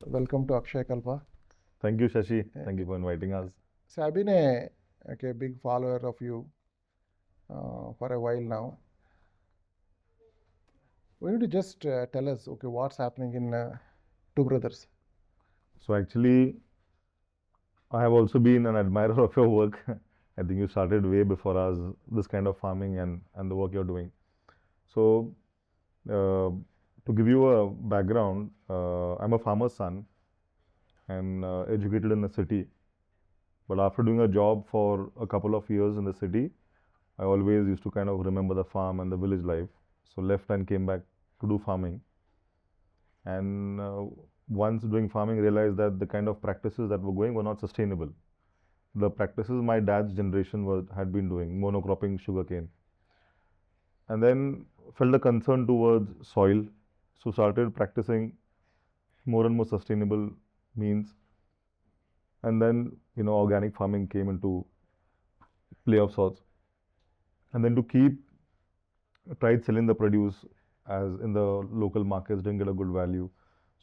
Welcome to Akshayakalpa. Thank you, Shashi. Thank you for inviting us. So I've been a big follower of you for a while now. Why don't you just tell us, okay, what's happening in Two Brothers? So actually, I have also been an admirer of your work. I think you started way before us, this kind of farming and the work you're doing. So, to give you a background, I'm a farmer's son and educated in the city. But after doing a job for a couple of years in the city, I always used to kind of remember the farm and the village life. So left and came back to do farming. And once doing farming, realized that the kind of practices that were going were not sustainable. The practices my dad's generation had been doing, monocropping sugarcane, and then felt a concern towards soil, so started practicing more and more sustainable means, and then organic farming came into play of sorts, and then to keep tried selling the produce as in the local markets didn't get a good value,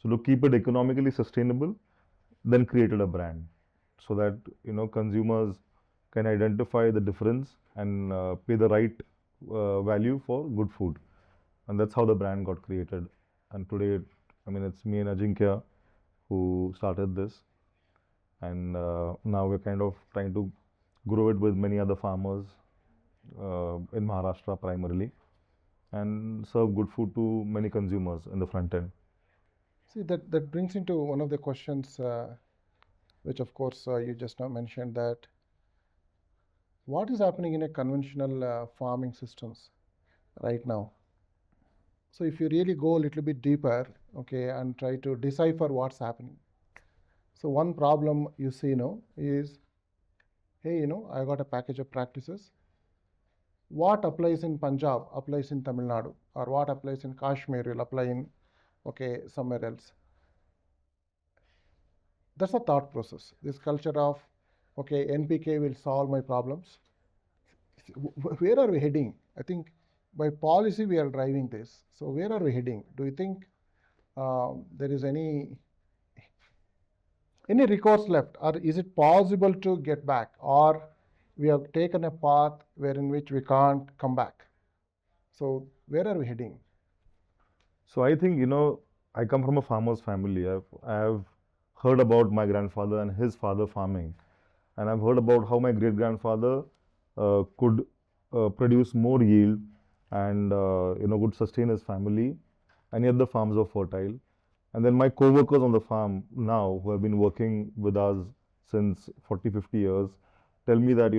so to keep it economically sustainable, then created a brand so that consumers can identify the difference and pay the right value for good food, and that's how the brand got created. And today, I mean, it's me and Ajinkya who started this, and now we're kind of trying to grow it with many other farmers in Maharashtra primarily, and serve good food to many consumers in the front end. See, that brings into one of the questions, which of course you just now mentioned, that what is happening in a conventional farming systems right now? So if you really go a little bit deeper, okay, and try to decipher what's happening. So one problem you see now is, hey, I got a package of practices. What applies in Punjab applies in Tamil Nadu, or what applies in Kashmir will apply in, okay, somewhere else. That's a thought process. This culture of, okay, NPK will solve my problems. Where are we heading? I think by policy we are driving this. So where are we heading? Do you think there is any recourse left, or is it possible to get back, or we have taken a path wherein which we can't come back? So where are we heading? So I think I come from a farmer's family. I've heard about my grandfather and his father farming, and I've heard about how my great grandfather could produce more yield and could sustain his family, and yet the farms were fertile. And then my co-workers on the farm now, who have been working with us since 40, 50 years, tell me that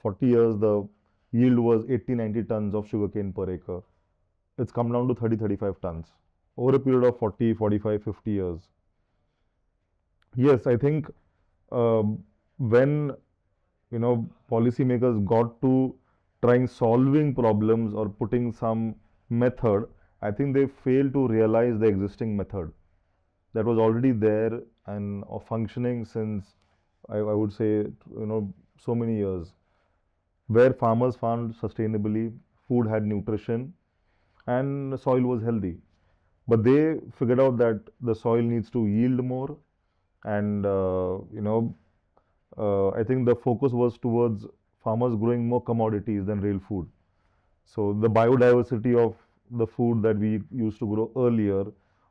40 years the yield was 80, 90 tons of sugarcane per acre. It's come down to 30, 35 tons over a period of 40, 45, 50 years. Yes, I think when policymakers got to trying solving problems or putting some method, I think they failed to realize the existing method that was already there and functioning since I would say so many years, where farmers farmed sustainably, food had nutrition, and the soil was healthy. But they figured out that the soil needs to yield more, and I think the focus was towards farmers growing more commodities than real food. So the biodiversity of the food that we used to grow earlier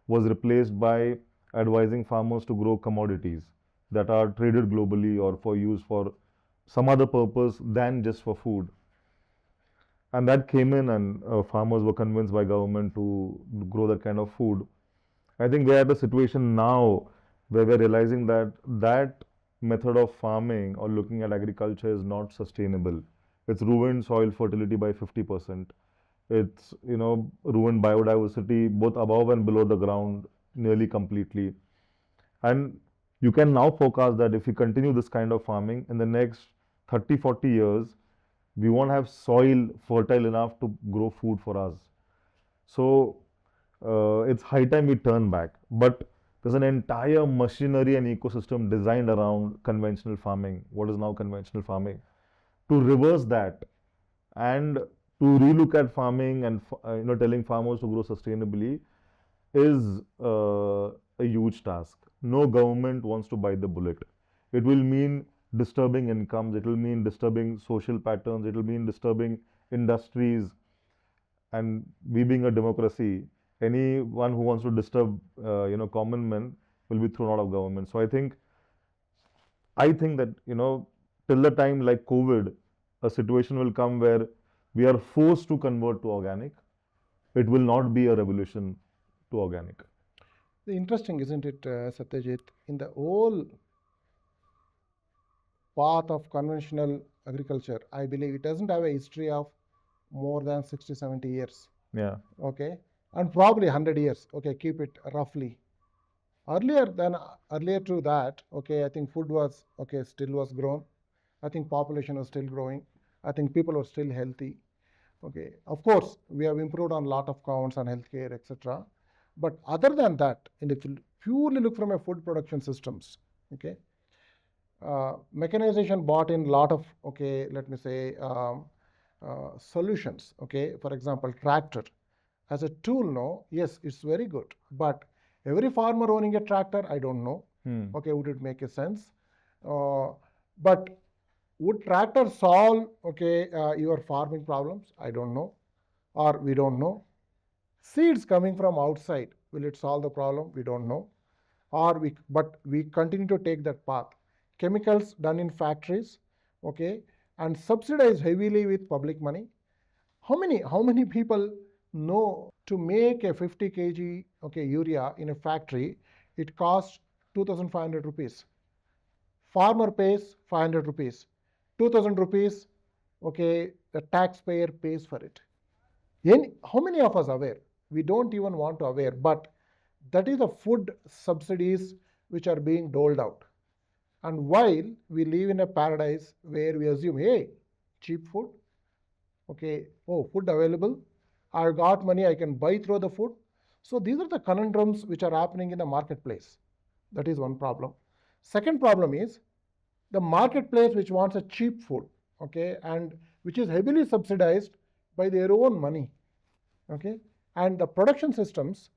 was replaced by advising farmers to grow commodities that are traded globally or for use for some other purpose than just for food. And that came in, and farmers were convinced by government to grow that kind of food. I think we're at a situation now where we're realizing that that method of farming or looking at agriculture is not sustainable. It's ruined soil fertility by 50%. It's ruined biodiversity both above and below the ground nearly completely. And you can now forecast that if we continue this kind of farming in the next 30, 40 years, we won't have soil fertile enough to grow food for us. So it's high time we turn back. But there's an entire machinery and ecosystem designed around conventional farming, what is now conventional farming, to reverse that and to relook at farming and telling farmers to grow sustainably is a huge task. no government wants to bite the bullet. It will mean disturbing incomes, it will mean disturbing social patterns, it will mean disturbing industries. And we being a democracy, anyone who wants to disturb, common men will be thrown out of government. So I think that, till the time like COVID, a situation will come where we are forced to convert to organic. It will not be a revolution to organic. Interesting, isn't it, Satyajit? In the whole path of conventional agriculture, I believe it doesn't have a history of more than 60, 70 years. Yeah. Okay. And probably 100 years. Okay. Keep it roughly. Earlier to that, okay, I think food was, okay, still was grown. I think population was still growing. I think people were still healthy. Okay. Of course, we have improved on a lot of counts on healthcare, etc. But other than that, and if you purely look from a food production systems, okay, mechanization brought in a lot of, okay, let me say, solutions. Okay, for example, tractor as a tool, no, yes, it's very good, but every farmer owning a tractor, I don't know. Okay, would it make a sense? But would tractor solve, okay, your farming problems? I don't know, or we don't know. Seeds coming from outside, will it solve the problem? We don't know. But we continue to take that path. Chemicals done in factories, okay, and subsidized heavily with public money. How many people know to make a 50 kg, okay, urea in a factory, it costs 2,500 rupees. Farmer pays 500 rupees. 2,000 rupees, okay, the taxpayer pays for it. How many of us are aware? We don't even want to aware, but that is the food subsidies which are being doled out. And while we live in a paradise where we assume, hey, cheap food, okay, oh, food available, I got money, I can buy through the food. So these are the conundrums which are happening in the marketplace. That is one problem. Second problem is the marketplace which wants a cheap food, okay, and which is heavily subsidized by their own money, okay, and the production systems,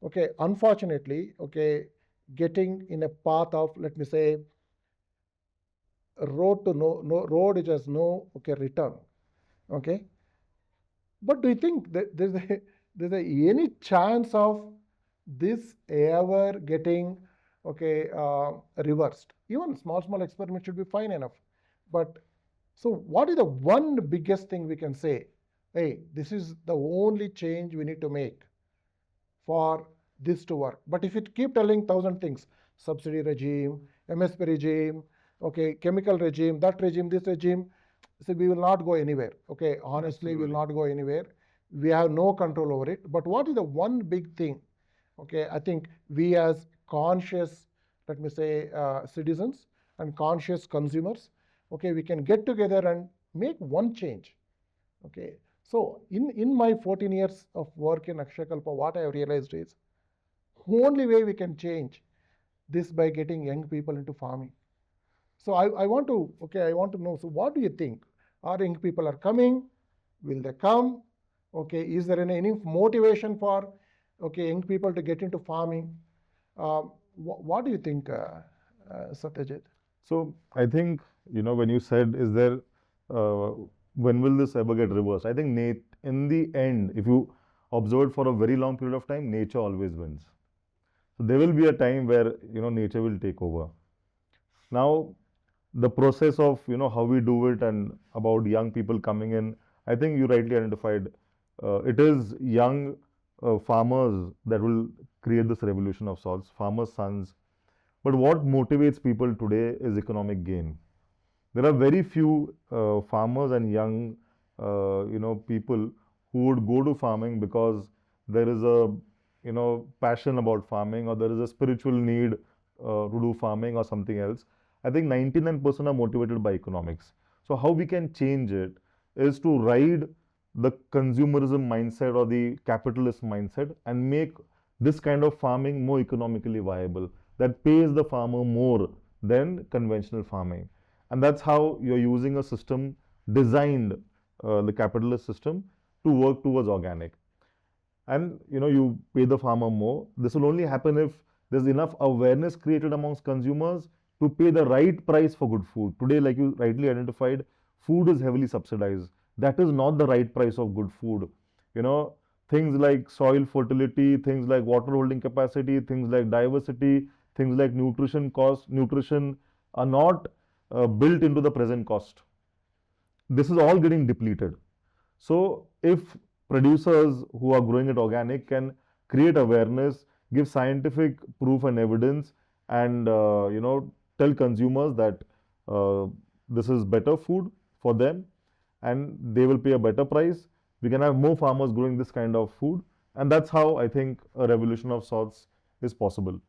okay, unfortunately, okay, getting in a path of, let me say, road to no road which has no, okay, return, okay. But do you think that any chance of this ever getting, okay, reversed? Even small experiments should be fine enough. But so what is the one biggest thing we can say? Hey, this is the only change we need to make for this to work. But if it keep telling thousand things, subsidy regime, MSP regime, okay, chemical regime, that regime, this regime, so we will not go anywhere. Okay, honestly, we will not go anywhere. We have no control over it. But what is the one big thing? Okay, I think we as conscious, let me say, citizens and conscious consumers, okay, we can get together and make one change. Okay, so in my 14 years of work in Akshayakalpa, what I have realized is only way we can change this by getting young people into farming. So I want to, okay, I want to know, so what do you think? Are young people are coming? Will they come? Okay, is there any motivation for, okay, young people to get into farming? What do you think, Satyajit? So I think, when you said, is there, uh, when will this ever get reversed? I think in the end, if you observe for a very long period of time, nature always wins. So there will be a time where, nature will take over. Now, the process of, how we do it and about young people coming in, I think you rightly identified, it is young farmers that will create this revolution of sorts, farmers' sons. But what motivates people today is economic gain. There are very few farmers and young, people who would go to farming because there is a, passion about farming, or there is a spiritual need to do farming or something else. I think 99% are motivated by economics. So how we can change it is to ride the consumerism mindset or the capitalist mindset and make this kind of farming more economically viable, that pays the farmer more than conventional farming. And that's how you're using a system designed, the capitalist system, to work towards organic. And you pay the farmer more. This will only happen if There's enough awareness created amongst consumers to pay the right price for good food. Today, like you rightly identified, food is heavily subsidized. That is not the right price of good food. You know, things like soil fertility, things like water holding capacity, things like diversity, things like nutrition cost, nutrition are not built into the present cost. This is all getting depleted. So if producers who are growing it organic can create awareness, give scientific proof and evidence, and tell consumers that uh, this is better food for them, and they will pay a better price. We can have more farmers growing this kind of food, and that's how I think a revolution of sorts is possible.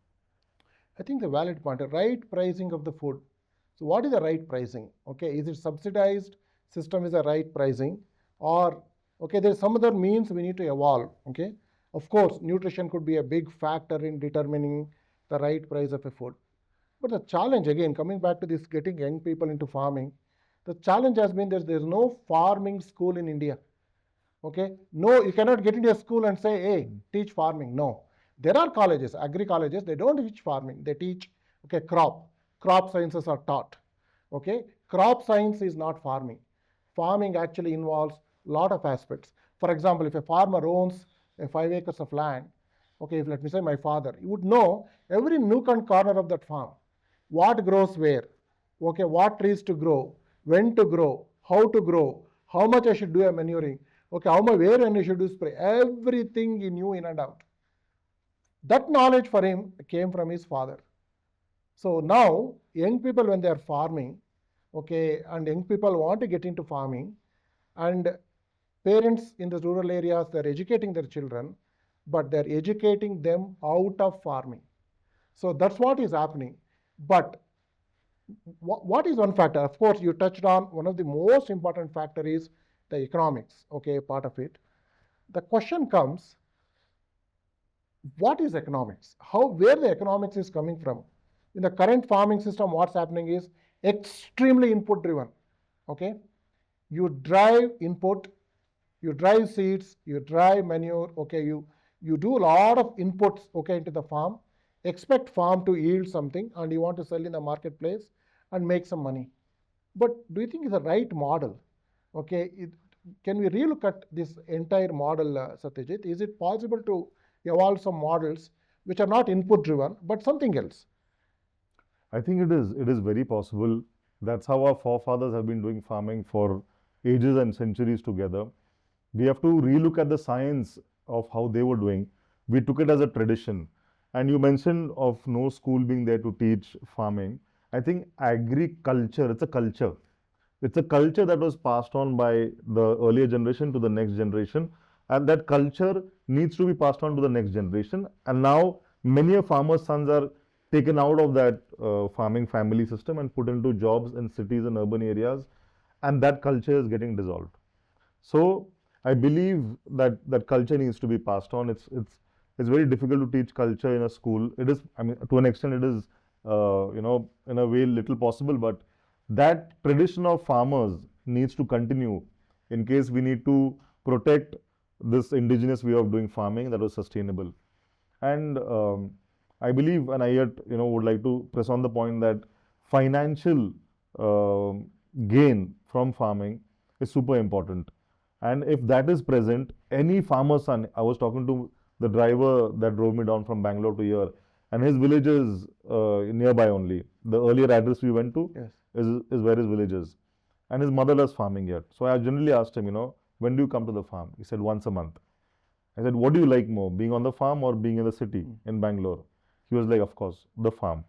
I think the valid point, the right pricing of the food. So what is the right pricing? Okay, is it subsidized system is the right pricing, or okay, there's some other means we need to evolve. Okay, of course, nutrition could be a big factor in determining the right price of a food. But the challenge again, coming back to this, getting young people into farming, the challenge has been that there's no farming school in India. Okay, no, you cannot get into a school and say, hey, teach farming. No, there are colleges, agri colleges, they don't teach farming, they teach, okay, crop sciences are taught. Okay, crop science is not farming. Farming actually involves a lot of aspects. For example, if a farmer owns a 5 acres of land, okay, if let me say my father, he would know every nook and corner of that farm, what grows where, okay, what trees to grow, when to grow, how much I should do a manuring, okay, how much, where and I should do spray, everything he knew in and out. That knowledge for him came from his father. So now young people when they are farming, okay, and young people want to get into farming, and parents in the rural areas, they're educating their children, but they're educating them out of farming. So that's what is happening. But what is one factor? Of course, you touched on one of the most important factor is the economics, okay, part of it. The question comes, what is economics? Where the economics is coming from? In the current farming system, what's happening is extremely input driven, okay? You drive input, you drive seeds, you drive manure, okay, you do a lot of inputs, okay, into the farm, expect farm to yield something, and you want to sell in the marketplace and make some money. But do you think it's the right model? Okay, can we relook at this entire model, Satyajit? Is it possible to evolve some models which are not input driven, but something else? I think it is. It is very possible. That's how our forefathers have been doing farming for ages and centuries together. We have to relook at the science of how they were doing. We took it as a tradition. And you mentioned of no school being there to teach farming. I think agriculture, it's a culture. It's a culture that was passed on by the earlier generation to the next generation. And that culture needs to be passed on to the next generation. And now many of farmers' sons are taken out of that farming family system and put into jobs in cities and urban areas. And that culture is getting dissolved. So I believe that that culture needs to be passed on. It's very difficult to teach culture in a school. It is, I mean, to an extent, it is, in a way, little possible. But that tradition of farmers needs to continue in case we need to protect this indigenous way of doing farming that was sustainable. And I believe, and I yet would like to press on the point that financial gain from farming is super important. And if that is present, any farmer's son, I was talking to the driver that drove me down from Bangalore to here, and his village is nearby only. The earlier address we went to Yes. is where his village is. And his mother does farming here. So I generally asked him, when do you come to the farm? He said, once a month. I said, what do you like more, being on the farm or being in the city in Bangalore? He was like, of course, the farm.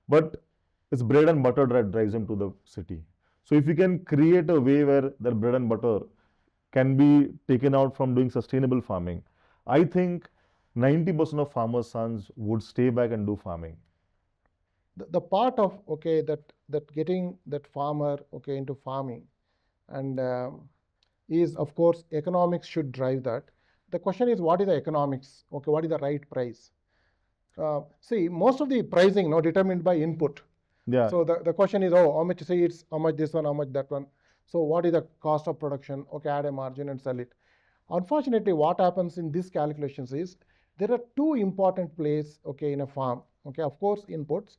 But it's bread and butter that drives him to the city. So if we can create a way where that bread and butter can be taken out from doing sustainable farming, I think 90% of farmers' sons would stay back and do farming. The part of, okay, that getting that farmer, okay, into farming, and is, of course, economics should drive that. The question is, what is the economics? Okay, what is the right price? See, most of the pricing determined by input. Yeah. So the question is, oh, how much seeds, how much this one, how much that one. So what is the cost of production? Okay, add a margin and sell it. Unfortunately, what happens in these calculations is There are two important plays, okay, in a farm. Okay, of course, inputs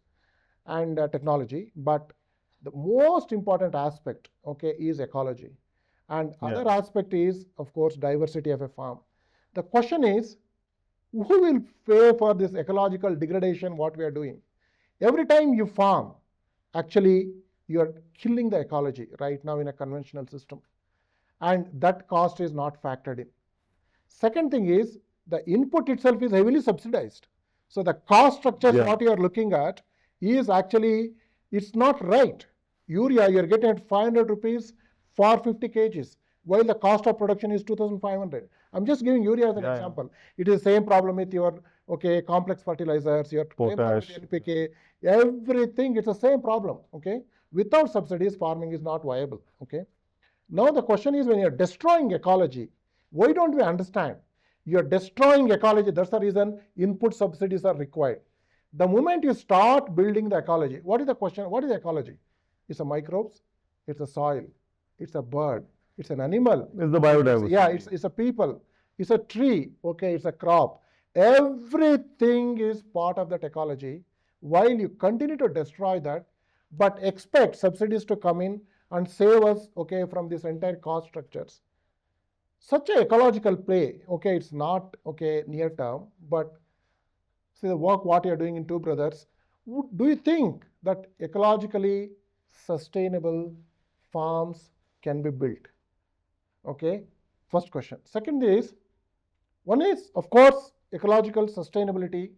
and technology, but the most important aspect, okay, is ecology. And Yeah. other aspect is, of course, diversity of a farm. The question is, who will pay for this ecological degradation, what we are doing? Every time you farm, actually, you are killing the ecology right now in a conventional system. And that cost is not factored in. Second thing is the input itself is heavily subsidized. So the cost structures Yeah. what you are looking at is actually, it's not right. Urea you are getting at 500 rupees for 50 kgs, while the cost of production is 2,500. I'm just giving urea as an Yeah. example. It is the same problem with your okay complex fertilizers, your same problem with Potash. NPK, everything. It's the same problem. Okay, without subsidies, farming is not viable. Okay. Now the question is, when you're destroying ecology, why don't we understand? You're destroying ecology. That's the reason input subsidies are required. The moment you start building the ecology, what is the question? What is ecology? It's a microbes, it's a soil, it's a bird, it's an animal. It's the Yeah, biodiversity. it's a people, it's a tree, okay, it's a crop. Everything is part of that ecology. While you continue to destroy that, but expect subsidies to come in and save us, okay, from this entire cost structures. Such a ecological play, okay, it's not okay near term, but see the work what you're doing in Two Brothers. Do you think that ecologically sustainable farms can be built? Okay, first question. Second is, one is of course ecological sustainability,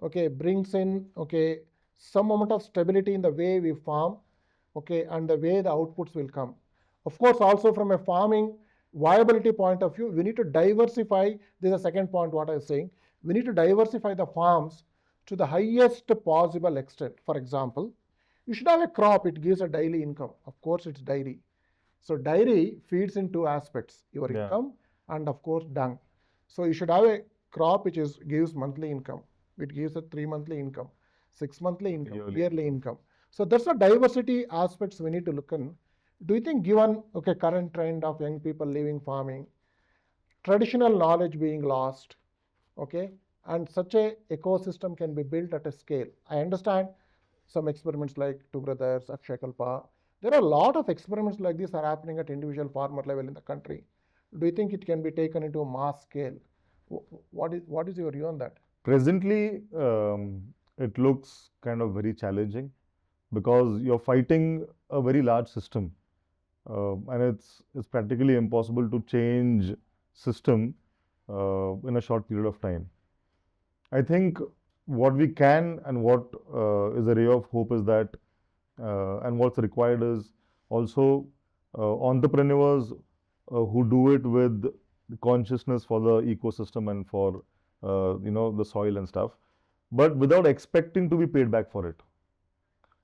okay, brings in okay some amount of stability in the way we farm, okay, and the way the outputs will come. Of course, also from a farming viability point of view, we need to diversify. This is the second point what I was saying. We need to diversify the farms to the highest possible extent. For example, you should have a crop, it gives a daily income. Of course, it's dairy. So dairy feeds in two aspects, your Yeah. income and of course dung. So you should have a crop which is gives monthly income. It gives a 3 monthly income, 6 monthly income, yearly income. So that's the diversity aspects we need to look in. Do you think, given okay current trend of young people leaving farming, traditional knowledge being lost, okay, and such a ecosystem can be built at a scale? I understand some experiments like Two Brothers, Akshayakalpa. There are a lot of experiments like this are happening at individual farmer level in the country. Do you think it can be taken into a mass scale? What is your view on that? Presently, it looks kind of very challenging because you're fighting a very large system, and it's practically impossible to change system in a short period of time. I think what we can and what is a ray of hope is that, and what's required is also entrepreneurs who do it with consciousness for the ecosystem and for the soil and stuff, but without expecting to be paid back for it.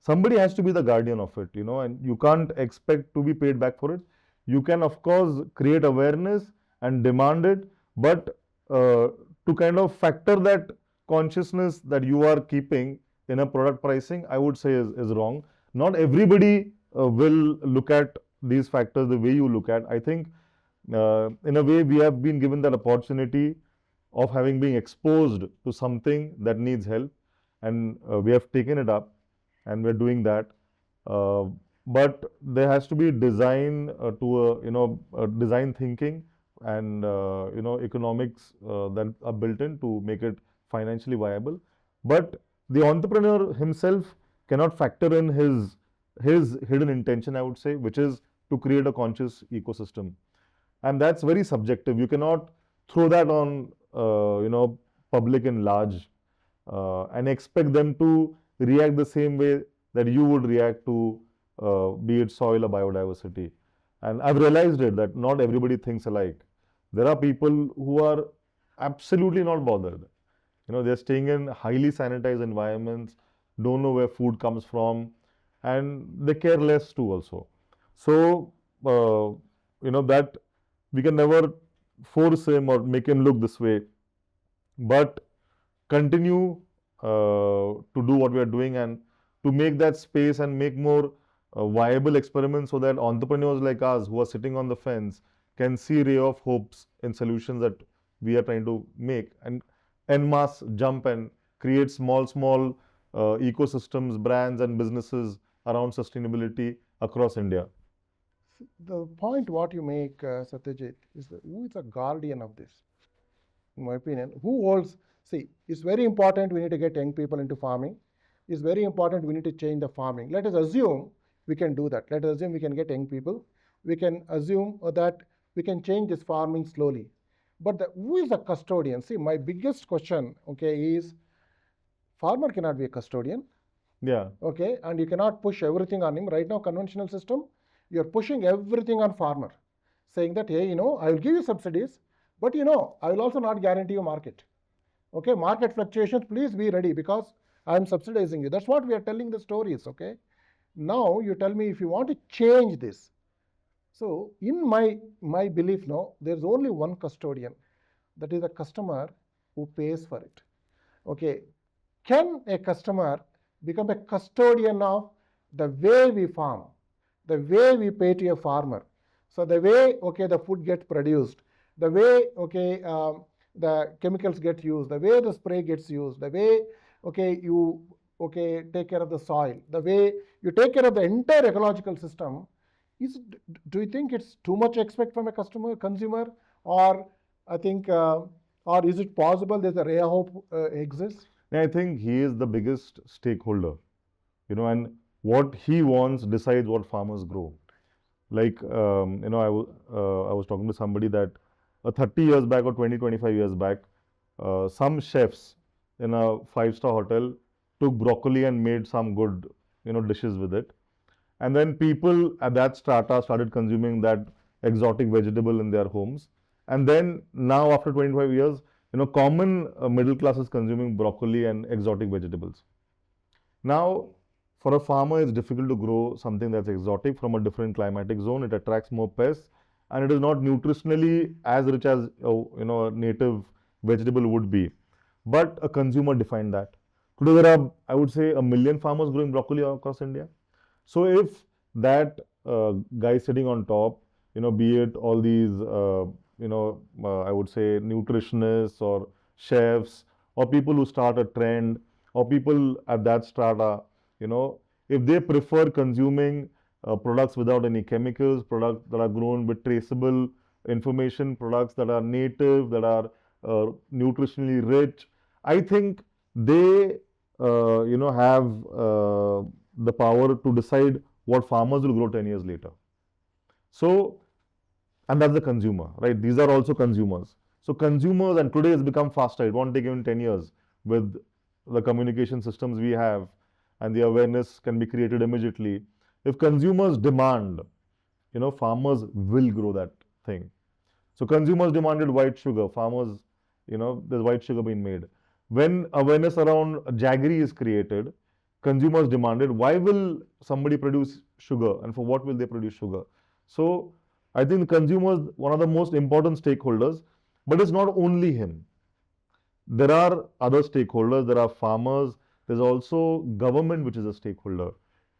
Somebody has to be the guardian of it, and you can't expect to be paid back for it. You can, of course, create awareness and demand it, but to kind of factor that consciousness that you are keeping in a product pricing, I would say is wrong. Not everybody will look at these factors the way you look at. I think in a way we have been given that opportunity of having been exposed to something that needs help, and we have taken it up and we're doing that. Uh, but there has to be design to design thinking and economics that are built in to make it financially viable. But the entrepreneur himself cannot factor in his hidden intention, I would say, which is to create a conscious ecosystem, and that's very subjective. You cannot throw that on public in large and expect them to react the same way that you would react to be it soil or biodiversity. And I've realized it that not everybody thinks alike. There are people who are absolutely not bothered. They're staying in highly sanitized environments, don't know where food comes from, and they care less too also. So, that we can never force him or make him look this way, but continue to do what we are doing and to make that space and make more viable experiments so that entrepreneurs like us who are sitting on the fence can see ray of hopes in solutions that we are trying to make. And en masse jump and create small ecosystems, brands and businesses around sustainability across India. The point what you make, Satyajit, is that who is the guardian of this? In my opinion, who holds? See, it's very important. We need to get young people into farming. It's very important. We need to change the farming. Let us assume we can do that. Let us assume we can get young people. We can assume that we can change this farming slowly. But who is the custodian? See, my biggest question, okay, is farmer cannot be a custodian. Yeah. Okay, and you cannot push everything on him. Right now, conventional system, you're pushing everything on farmer, saying that, hey, I will give you subsidies, but I will also not guarantee you market. Okay, market fluctuations, please be ready because I am subsidizing you. That's what we are telling the stories. Okay, now you tell me if you want to change this. So in my belief, no, there's only one custodian, that is the customer who pays for it. Okay, can a customer become a custodian of the way we farm, the way we pay to a farmer? So the way, okay, the food gets produced, the way, okay, the chemicals get used, the way the spray gets used, the way, okay, you, okay, take care of the soil, the way you take care of the entire ecological system. Do you think it's too much expect from a consumer, or I think, or is it possible there's a ray of hope exists? I think he is the biggest stakeholder, and what he wants decides what farmers grow. Like, I was talking to somebody that 30 years back or 20, 25 years back, some chefs in a five-star hotel took broccoli and made some good, dishes with it. And then people at that strata started consuming that exotic vegetable in their homes. And then now, after 25 years, common middle class is consuming broccoli and exotic vegetables. Now, for a farmer, it's difficult to grow something that's exotic from a different climatic zone. It attracts more pests, and it is not nutritionally as rich as a native vegetable would be. But a consumer defined that. Today, there are, I would say, 1 million farmers growing broccoli across India. So if that guy sitting on top, be it all these, I would say nutritionists or chefs or people who start a trend or people at that strata, if they prefer consuming products without any chemicals, products that are grown with traceable information, products that are native, that are nutritionally rich, I think they, have the power to decide what farmers will grow 10 years later. So, and that's the consumer, right? These are also consumers. So consumers, and today it's become faster. It won't take even 10 years with the communication systems we have, and the awareness can be created immediately. If consumers demand, farmers will grow that thing. So consumers demanded white sugar, farmers, there's white sugar being made. When awareness around jaggery is created, consumers demanded, why will somebody produce sugar and for what will they produce sugar? So I think the consumer is one of the most important stakeholders, but it's not only him. There are other stakeholders, there are farmers, there's also government which is a stakeholder.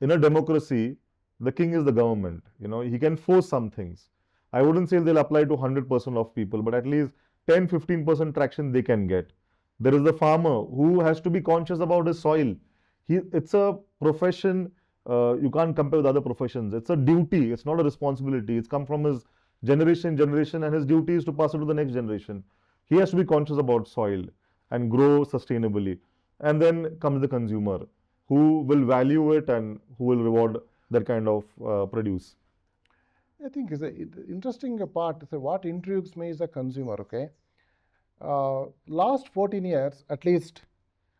In a democracy, the king is the government. He can force some things. I wouldn't say they'll apply to 100% of people, but at least 10-15% traction they can get. There is the farmer who has to be conscious about his soil. It's a profession you can't compare with other professions. It's a duty, it's not a responsibility. It's come from his generation, and his duty is to pass it to the next generation. He has to be conscious about soil and grow sustainably. And then comes the consumer who will value it and who will reward that kind of produce. I think is an interesting part. So what intrigues me is the consumer. Okay, last 14 years at least,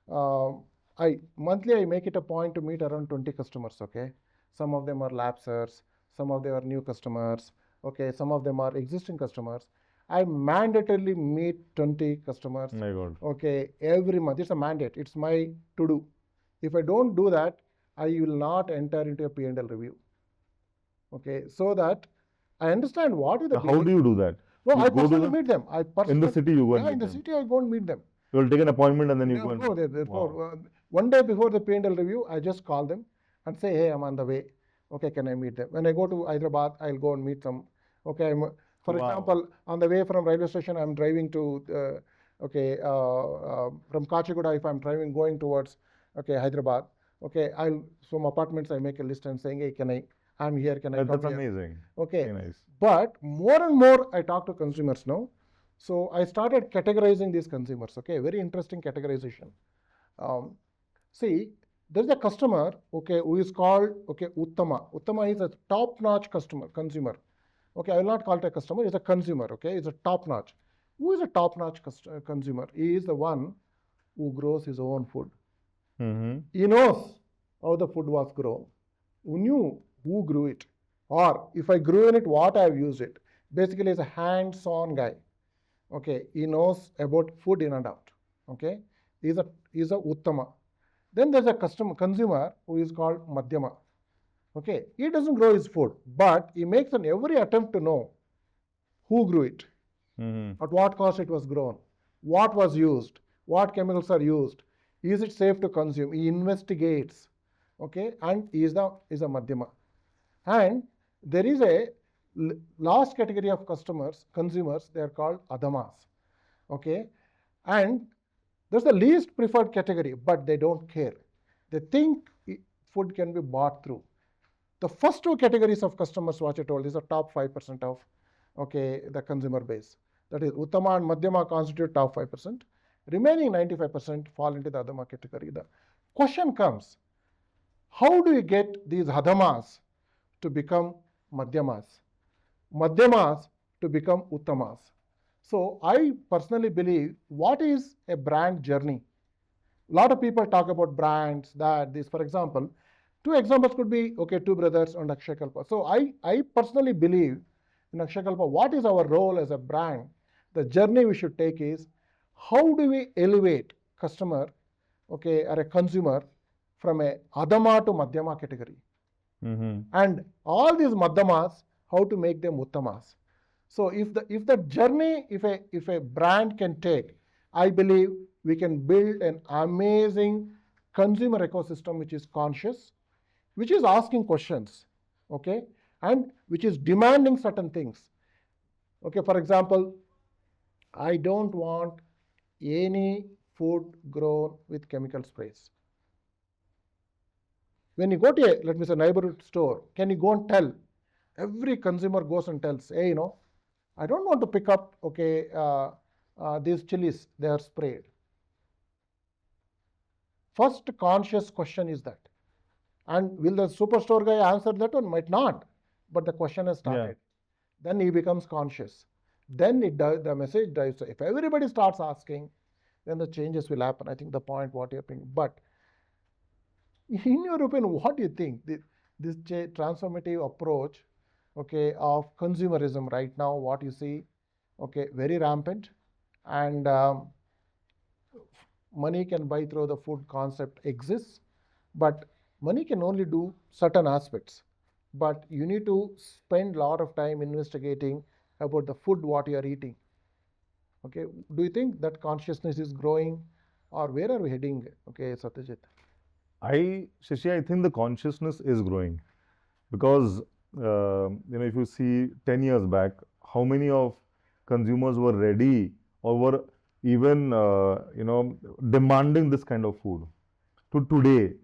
I make it a point to meet around 20 customers. Okay, some of them are lapsers, some of them are new customers. Okay, some of them are existing customers. I mandatorily meet 20 customers. My God. Okay, every month. It's a mandate. It's my to do. If I don't do that, I will not enter into a P&L review. Okay, so that I understand what is the. How do you do that? No, you I personally meet them. In the city, you go and yeah, meet in the them. city, I go and meet them. You will take an appointment and then you go and. No, therefore, one day before the P&L review, I just call them and say, hey, I'm on the way. Okay, can I meet them? When I go to Hyderabad, I'll go and meet them. Okay, for example, on the way from railway station, I'm driving to okay, from Kachigoda, if I'm driving going towards, okay, Hyderabad, okay, from apartments I make a list and saying, hey, I'm here, can I come That's here? amazing. Okay, Very nice. but more and more I talk to consumers now. So I started categorizing these consumers, okay, very interesting categorization. Um, See, there is a customer, okay, who is called, okay, Uttama. Uttama is a top-notch consumer. Okay, I will not call it a customer, it's a consumer, okay, it's a top-notch. Who is a top-notch consumer? He is the one who grows his own food. He knows how the food was grown, who knew who grew it, or if I grew in it, what I have used it. Basically, he's a hands-on guy. Okay, he knows about food in and out. Okay, he's a Uttama. Then there's a consumer who is called Madhyama. Okay, he doesn't grow his food, but he makes an every attempt to know who grew it, at what cost it was grown, what was used, what chemicals are used, is it safe to consume. He investigates, okay, and he is a Madhyama. And there is a last category of consumers, they are called Adhamas, okay, and that's the least preferred category, but they don't care. They think food can be bought through. The first two categories of customers, what I told, is the top 5% of, okay, the consumer base. That is, Uttama and Madhyama constitute top 5%. Remaining 95% fall into the Adhama category. The question comes, how do you get these Adhamas to become Madhyamas? Madhyamas to become Uttamas? So I personally believe, what is a brand journey? A lot of people talk about brands, this, for example, two examples could be, okay, Two Brothers and Akshayakalpa. So I personally believe in Akshayakalpa, what is our role as a brand? The journey we should take is, how do we elevate customer, okay, or a consumer from a Adama to Madhyama category? And all these Madhyamas, how to make them Uttamas? So if the journey, if a brand can take, I believe we can build an amazing consumer ecosystem which is conscious, which is asking questions, okay, and which is demanding certain things. Okay, for example, I don't want any food grown with chemical sprays. When you go to a, let me say, neighborhood store, can you go and tell? Every consumer goes and tells, hey, I don't want to pick up, okay, these chilies, they are sprayed. First conscious question is that. And will the superstore guy answer that one? Might not. But the question has started. Then he becomes conscious. Then the message dives. So if everybody starts asking, then the changes will happen. I think the point what you're saying. But in your opinion, what do you think? This transformative approach, okay, of consumerism right now, what you see, okay, very rampant, and money can buy through the food concept exists, but money can only do certain aspects. But you need to spend a lot of time investigating about the food what you are eating. Okay, do you think that consciousness is growing, or where are we heading? Okay, Satyajit. Shashi, I think the consciousness is growing because if you see 10 years back, how many of consumers were ready or were even demanding this kind of food? To today,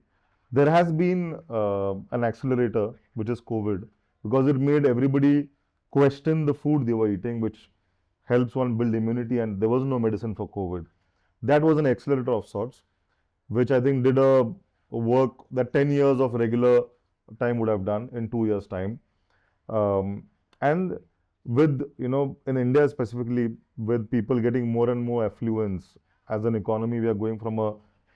there has been an accelerator, which is COVID, because it made everybody question the food they were eating, which helps one build immunity, and there was no medicine for COVID. That was an accelerator of sorts, which I think did a work that 10 years of regular time would have done in 2 years' time. And with, in India specifically, with people getting more and more affluence as an economy, we are going from a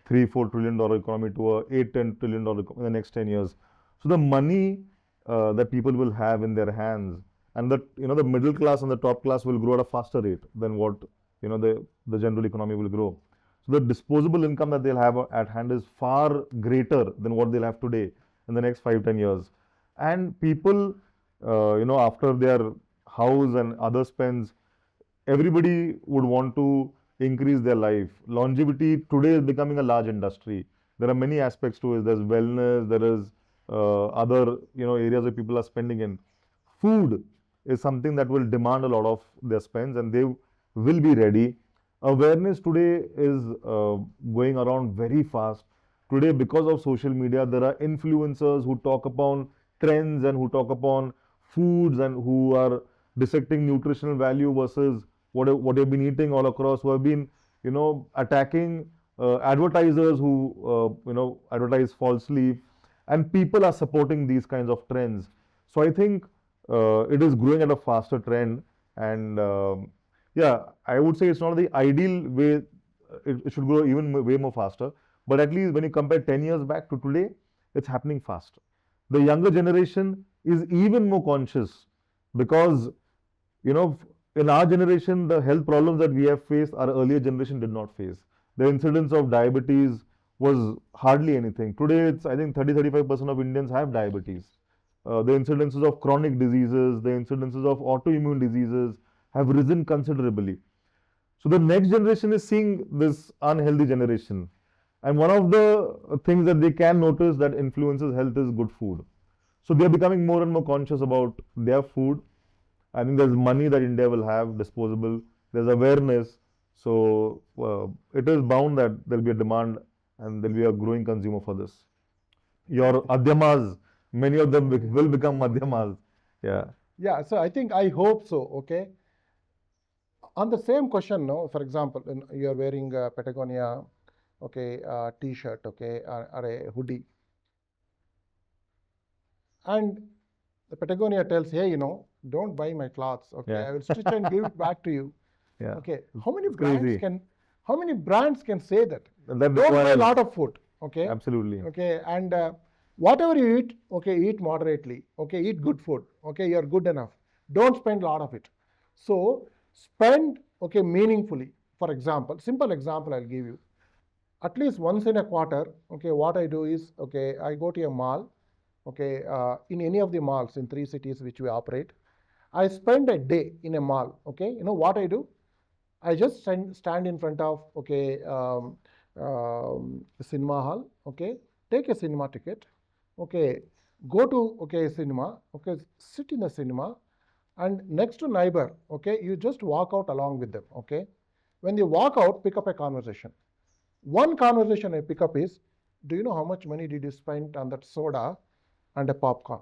$3-4 trillion economy to a $8-10 trillion in the next 10 years. So the money that people will have in their hands, and that the middle class and the top class will grow at a faster rate than what the general economy will grow. So the disposable income that they'll have at hand is far greater than what they'll have today in the next 5-10 years. And people, after their house and other spends, everybody would want to increase their life. Longevity today is becoming a large industry. There are many aspects to it. There's wellness, there is other areas where people are spending in. Food is something that will demand a lot of their spends, and they will be ready. Awareness today is going around very fast. Today, because of social media, there are influencers who talk upon trends and who talk upon foods and who are dissecting nutritional value versus what you've been eating all across, who have been, attacking advertisers who, advertise falsely, and people are supporting these kinds of trends. So I think it is growing at a faster trend, and yeah, I would say it's not the ideal way. It should grow even way more faster. But at least when you compare 10 years back to today, it's happening faster. The younger generation is even more conscious because, you know, in our generation, the health problems that we have faced, our earlier generation did not face. The incidence of diabetes was hardly anything. Today, it's, I think, 30-35% of Indians have diabetes. The incidences of chronic diseases, the incidences of autoimmune diseases have risen considerably. So the next generation is seeing this unhealthy generation. And one of the things that they can notice that influences health is good food. So they are becoming more and more conscious about their food. I think there's money that India will have disposable. There's awareness. So it is bound that there'll be a demand and there'll be a growing consumer for this. Your adyamas, many of them will become madhyamas. Yeah. Yeah, so I think I hope so. Okay. On the same question, no, for example, you're wearing a Patagonia, okay, t-shirt, okay, or a hoodie, and the Patagonia tells, hey, don't buy my clothes, okay, Yeah. I will stitch and give it back to you. Yeah. Okay, It's crazy. how many brands can say that? And that Don't buy a requires lot of food, okay? absolutely. Okay, and whatever you eat, okay, eat moderately, okay, eat good food, okay, you're good enough. Don't spend a lot of it. So spend, okay, meaningfully. For example, simple example I'll give you. At least once in a quarter, okay, what I do is, okay, I go to a mall, okay, in any of the malls in 3 cities which we operate. I spend a day in a mall, okay. You know what I do? I just stand in front of, okay, cinema hall, okay, take a cinema ticket, okay, go to, okay, cinema, okay, sit in the cinema, and next to neighbor, okay, you just walk out along with them, okay. When you walk out, pick up a conversation. One conversation I pick up is, do you know how much money did you spend on that soda and a popcorn?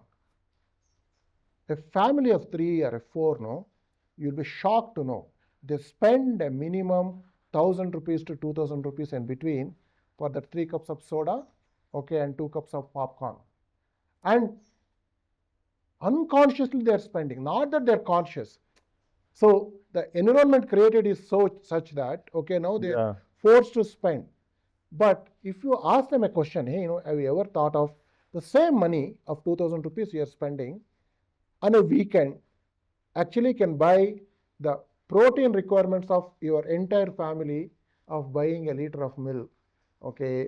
A family of 3 or 4, no, you'll be shocked to know they spend a minimum 1,000 rupees to 2,000 rupees in between for the 3 cups of soda, okay, and 2 cups of popcorn. And unconsciously they're spending, not that they're conscious. So the environment created is such that, okay, now they're Yeah. forced to spend. But if you ask them a question, hey, have you ever thought of the same money of 2,000 rupees you're spending on a weekend actually can buy the protein requirements of your entire family of buying a liter of milk, okay,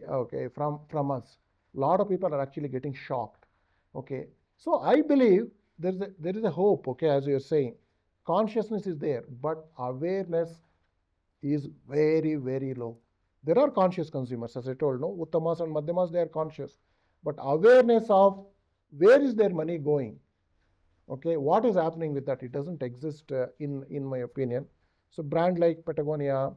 from us. A lot of people are actually getting shocked, okay. So I believe there is a hope, okay, as you're saying. Consciousness is there, but awareness is very, very low. There are conscious consumers, as I told, no, Uttamas and Madhyamas, they are conscious. But awareness of where is their money going, okay, what is happening with that, it doesn't exist in my opinion. So brand like Patagonia,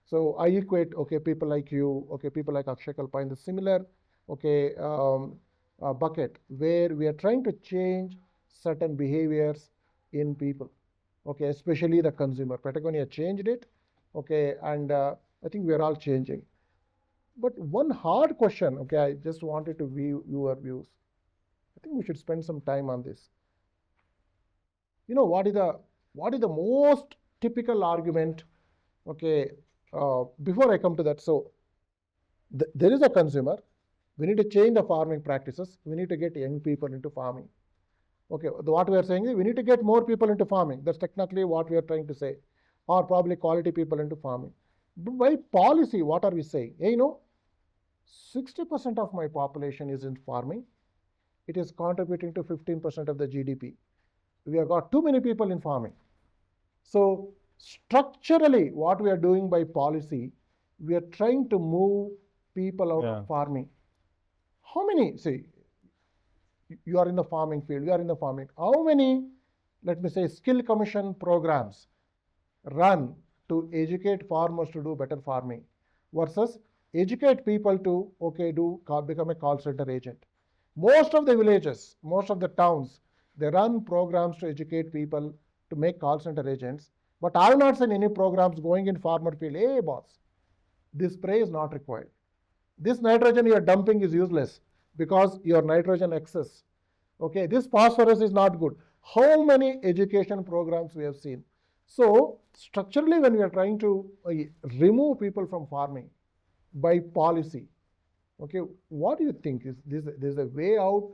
so I equate, okay, people like you, okay, people like Akshayakalpa in the similar, okay, bucket where we are trying to change certain behaviors in people, okay, especially the consumer. Patagonia changed it, okay, and I think we are all changing. But one hard question, okay, I just wanted to view your views. I think we should spend some time on this. What is the most typical argument, okay, before I come to that. So there is a consumer, we need to change the farming practices, we need to get young people into farming, okay. What we are saying is we need to get more people into farming, that's technically what we are trying to say, or probably quality people into farming. But by policy, what are we saying? Hey, 60% of my population is in farming, it is contributing to 15% of the GDP. We have got too many people in farming. So structurally, what we are doing by policy, we are trying to move people out Yeah. of farming. How many, see, you are in the farming field, you are in the farming, how many, let me say, skill commission programs run to educate farmers to do better farming versus educate people to, okay, become a call center agent. Most of the villages, most of the towns, they run programs to educate people to make call center agents. But I have not seen any programs going in farmer field. Hey, boss, this spray is not required. This nitrogen you are dumping is useless because your nitrogen excess. Okay, this phosphorus is not good. How many education programs we have seen? So structurally, when we are trying to remove people from farming by policy, okay, what do you think is this a way out?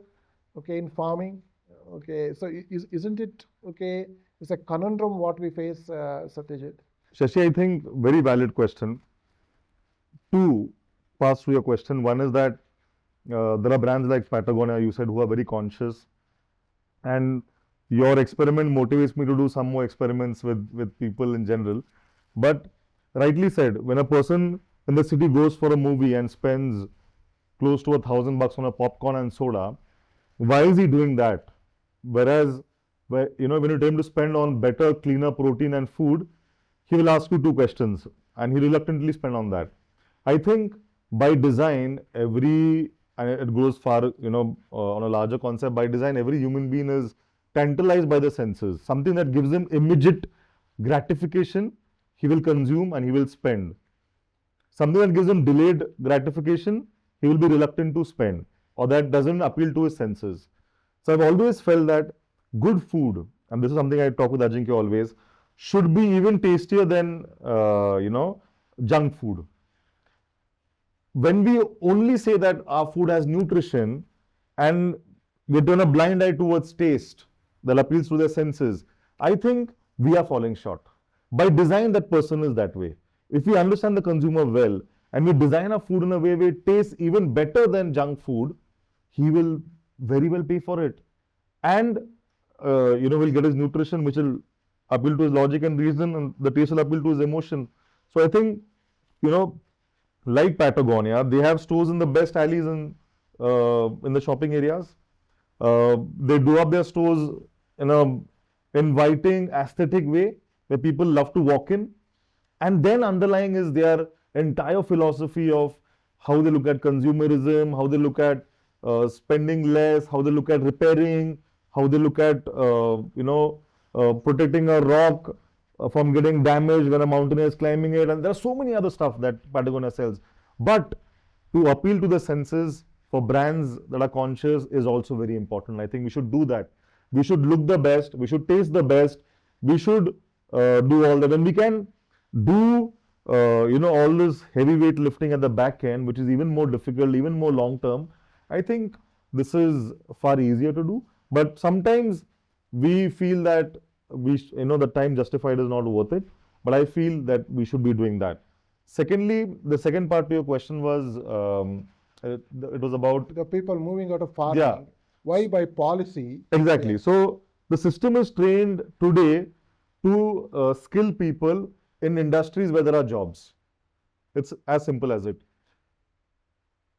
Okay, in farming. Okay, so isn't it okay? It's a conundrum what we face, Satyajit. Shashi, I think very valid question. Two parts to your question. One is that there are brands like Patagonia, you said, who are very conscious, and your experiment motivates me to do some more experiments with people in general. But rightly said, when a person in the city goes for a movie and spends close to $1,000 on a popcorn and soda, why is he doing that? Whereas, when you tell him to spend on better, cleaner protein and food, he will ask you two questions and he reluctantly spend on that. I think by design, and it goes far, on a larger concept, by design, every human being is tantalized by the senses. Something that gives him immediate gratification, he will consume and he will spend. Something that gives him delayed gratification, he will be reluctant to spend, or that doesn't appeal to his senses. So I've always felt that good food, and this is something I talk with Ajinkya always, should be even tastier than, junk food. When we only say that our food has nutrition and we turn a blind eye towards taste that appeals to their senses, I think we are falling short. By design, that person is that way. If we understand the consumer well and we design our food in a way where it tastes even better than junk food, he will very well pay for it. And, will get his nutrition, which will appeal to his logic and reason, and the taste will appeal to his emotion. So I think, like Patagonia, they have stores in the best alleys in the shopping areas. They do up their stores in a inviting, aesthetic way where people love to walk in. And then underlying is their entire philosophy of how they look at consumerism, how they look at spending less, how they look at repairing, how they look at protecting a rock from getting damaged when a mountaineer is climbing it, and there are so many other stuff that Patagonia sells. But to appeal to the senses for brands that are conscious is also very important. I think we should do that. We should look the best, we should taste the best, we should do all that, and we can do all this heavyweight lifting at the back end, which is even more difficult, even more long term. I think this is far easier to do, but sometimes we feel that the time justified is not worth it, but I feel that we should be doing that. Secondly, the second part to your question was, it was about the people moving out of farming. Yeah. Why by policy? Exactly. Yeah. So the system is trained today to skill people in industries where there are jobs. It's as simple as it.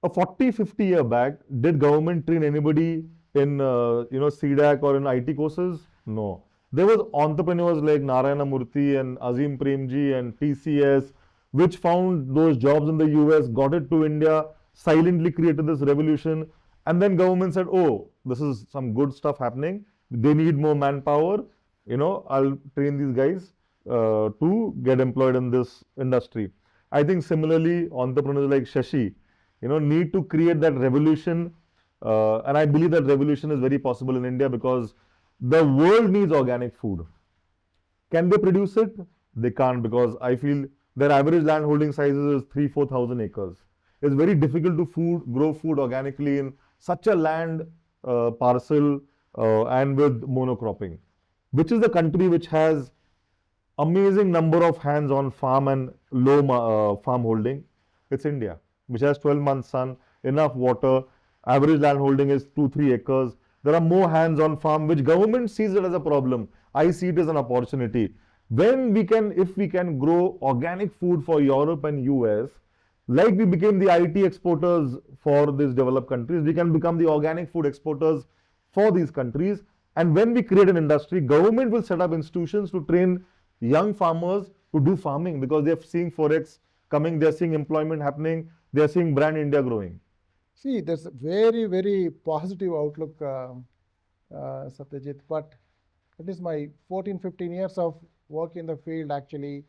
A 40-50 year back, did government train anybody in CDAC or in IT courses? No. There was entrepreneurs like Narayana Murthy and Azim Premji and TCS, which found those jobs in the US, got it to India, silently created this revolution, and then government said, oh, this is some good stuff happening, they need more manpower, I'll train these guys to get employed in this industry. I think similarly, entrepreneurs like Shashi, need to create that revolution, and I believe that revolution is very possible in India because the world needs organic food. Can they produce it? They can't, because I feel their average land holding sizes is 3,000-4,000 acres. It's very difficult to grow food organically in such a land parcel and with monocropping, which is the country which has amazing number of hands on farm and low farm holding. It's India, which has 12 months sun, enough water, average land holding is 2-3 acres. There are more hands on farm, which government sees it as a problem. I see it as an opportunity. If we can grow organic food for Europe and US, like we became the IT exporters for these developed countries, we can become the organic food exporters for these countries. And when we create an industry, government will set up institutions to train young farmers to do farming because they're seeing forex coming, they're seeing employment happening, they're seeing brand India growing. See, there's a very, very positive outlook, Satyajit, but it is my 14, 15 years of work in the field actually,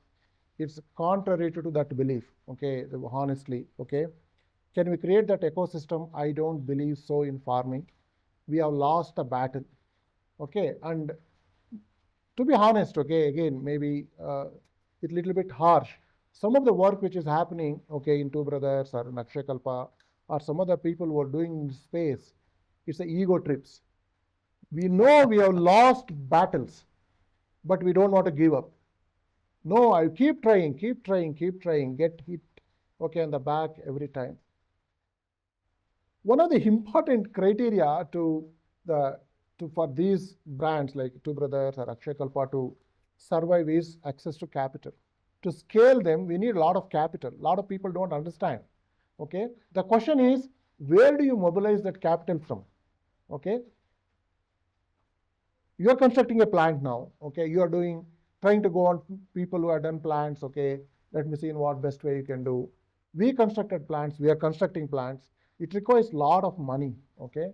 it's contrary to that belief, okay, honestly, okay. Can we create that ecosystem? I don't believe so in farming. We have lost the battle, okay, and to be honest, okay, again, maybe it's a little bit harsh. Some of the work which is happening, okay, in Two Brothers or in Akshayakalpa or some other people who are doing in space, it's a ego trips. We know we have lost battles, but we don't want to give up. No, I keep trying, keep trying, keep trying, get hit, okay, on the back every time. One of the important criteria for these brands like Two Brothers or Akshayakalpa to survive is access to capital. To scale them, we need a lot of capital. A lot of people don't understand. Okay. The question is, where do you mobilize that capital from? Okay. You are constructing a plant now. Okay. You are trying to go on people who have done plants. Okay. Let me see in what best way you can do. We constructed plants. We are constructing plants. It requires a lot of money. Okay.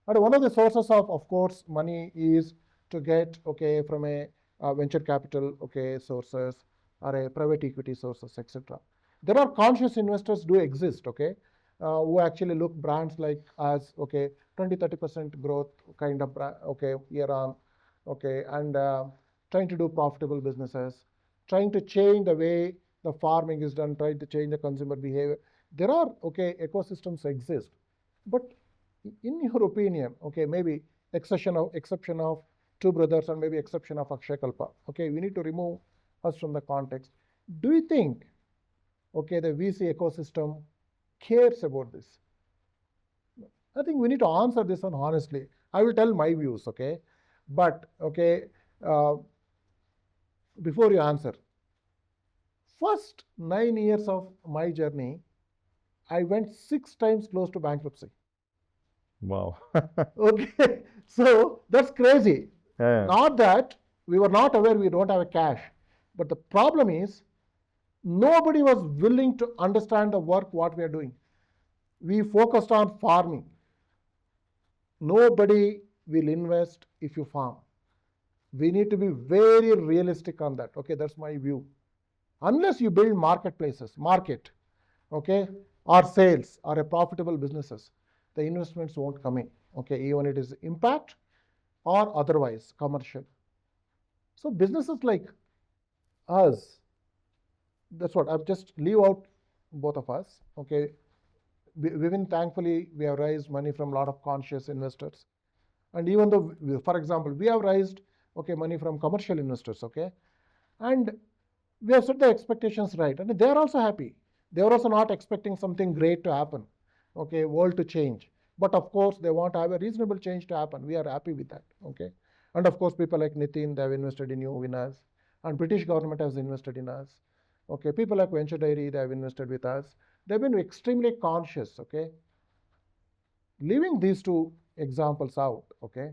And one of the sources of course, money is to get, okay, from a venture capital, okay, sources or a private equity sources, etc. There are conscious investors do exist, okay, who actually look brands like us, okay, 20-30% growth kind of, okay, year on, okay, and trying to do profitable businesses, trying to change the way the farming is done, trying to change the consumer behavior. There are, okay, ecosystems exist, but in your opinion, okay, maybe exception of Two Brothers and maybe exception of Akshayakalpa, okay, we need to remove us from the context. Do you think, okay, the VC ecosystem cares about this? I think we need to answer this one honestly. I will tell my views, okay, but okay, uh, before you answer, first 9 years of my journey, I went 6 times close to bankruptcy. Wow. Okay, so that's crazy. Yeah. Not that we were not aware we don't have a cash, but the problem is nobody was willing to understand the work what we are doing. We focused on farming. Nobody will invest if you farm. We need to be very realistic on that. Okay, that's my view. Unless you build marketplaces, okay, or sales or a profitable businesses, the investments won't come in. Okay, even it is impact or otherwise commercial. So businesses like us, that's what I've just leave out both of us. Okay, we've been thankfully we have raised money from a lot of conscious investors, and even though, for example, we have raised, okay, money from commercial investors, okay, and we have set the expectations right, and they are also happy. They are also not expecting something great to happen, okay, world to change, but of course they want to have a reasonable change to happen. We are happy with that, okay, and of course people like Nitin, they have invested in you, in us, and British government has invested in us, okay, people like Venture Diary, they have invested with us. They've been extremely conscious, okay. Leaving these two examples out, okay,